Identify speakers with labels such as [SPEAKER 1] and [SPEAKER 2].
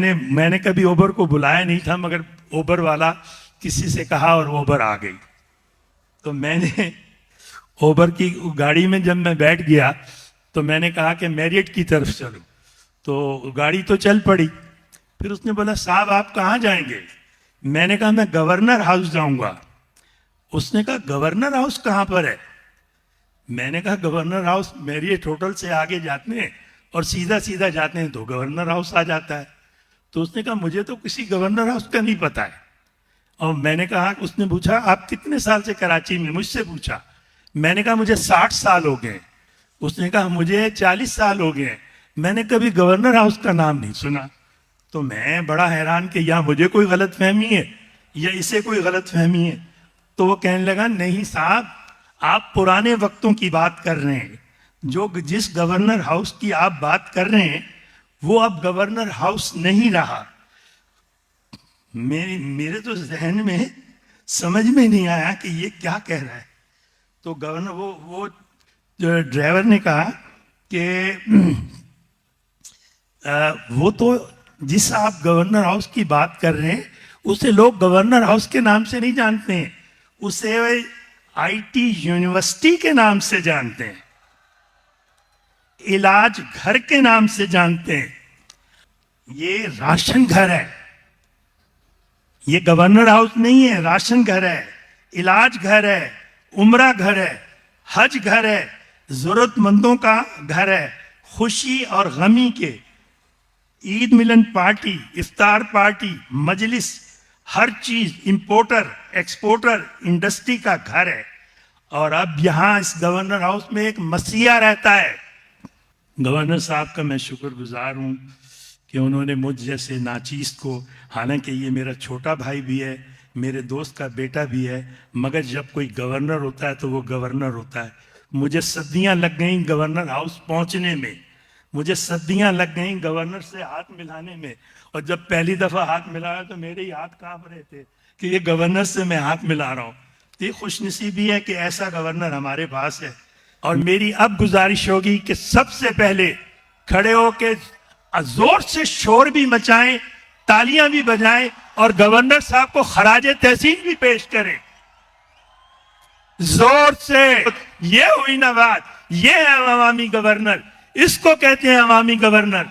[SPEAKER 1] मैंने कभी ओबर को बुलाया नहीं था, मगर ओबर वाला किसी से कहा और ओबर आ गई। तो मैंने ओबर की गाड़ी में जब मैं बैठ गया तो मैंने कहा कि मैरियट की तरफ चलो, तो गाड़ी तो चल पड़ी। फिर उसने बोला साहब आप कहाँ जाएंगे? मैंने कहा मैं गवर्नर हाउस जाऊंगा। उसने कहा गवर्नर हाउस कहाँ पर है? मैंने कहा गवर्नर हाउस मैरियट होटल से आगे जाते हैं और सीधा सीधा जाते हैं तो गवर्नर हाउस आ जाता है। तो उसने कहा मुझे तो किसी गवर्नर हाउस का नहीं पता है। और मैंने कहा, उसने पूछा आप कितने साल से कराची में? मुझसे पूछा। मैंने कहा मुझे 60 साल हो गए। उसने कहा मुझे 40 साल हो गए, मैंने कभी गवर्नर हाउस का नाम नहीं सुना। तो मैं बड़ा हैरान कि या मुझे कोई गलत फहमी है या इसे कोई गलत फहमी है। तो वो कहने लगा नहीं साहब, आप पुराने वक्तों की बात कर रहे हैं। जो जिस गवर्नर हाउस की आप बात कर रहे हैं वो अब गवर्नर हाउस नहीं रहा। मेरे तो जहन में समझ में नहीं आया कि ये क्या कह रहा है। तो गवर्नर वो जो ड्राइवर ने कहा कि वो तो जिस आप गवर्नर हाउस की बात कर रहे हैं उसे लोग गवर्नर हाउस के नाम से नहीं जानते हैं, उसे आईटी यूनिवर्सिटी के नाम से जानते हैं, इलाज घर के नाम से जानते हैं। ये राशन घर है, ये गवर्नर हाउस नहीं है, राशन घर है, इलाज घर है, उम्रा घर है, हज घर है, जरूरतमंदों का घर है, खुशी और गमी के, ईद मिलन पार्टी, इफ्तार पार्टी, मजलिस, हर चीज, इंपोर्टर एक्सपोर्टर इंडस्ट्री का घर है। और अब यहां इस गवर्नर हाउस में एक मसीहा रहता है। गवर्नर साहब का मैं शुक्रगुजार हूं कि उन्होंने मुझ जैसे नाचीज को, हालांकि ये मेरा छोटा भाई भी है, मेरे दोस्त का बेटा भी है, मगर जब कोई गवर्नर होता है तो वो गवर्नर होता है। मुझे सदियां लग गई गवर्नर हाउस पहुंचने में, मुझे सदियां लग गई गवर्नर से हाथ मिलाने में। और जब पहली दफा हाथ मिलाया तो मेरे ही हाथ कांप रहे थे कि ये गवर्नर से मैं हाथ मिला रहा हूं। तो ये खुशनसीबी है कि ऐसा गवर्नर हमारे पास है। और मेरी अब गुजारिश होगी कि सबसे पहले खड़े होके जोर से शोर भी मचाएं, तालियां भी बजाएं और गवर्नर साहब को खराजे तहसीन भी पेश करें जोर से। ये हुई ना बात, ये है अवामी गवर्नर, इसको कहते हैं अवामी गवर्नर।